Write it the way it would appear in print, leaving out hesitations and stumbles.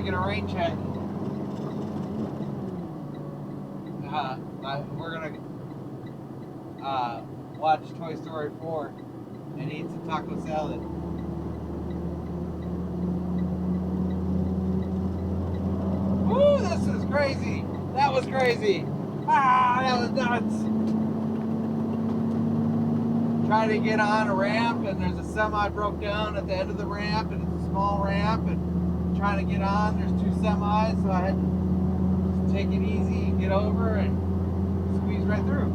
taking a rain check. We're gonna watch Toy Story 4 and eat some taco salad. Woo, this is crazy. That was crazy. That was nuts. Trying to get on a ramp, and there's a semi broke down at the end of the ramp, and it's a small ramp, and trying to get on, there's two semis, so I had to just take it easy and get over and squeeze right through.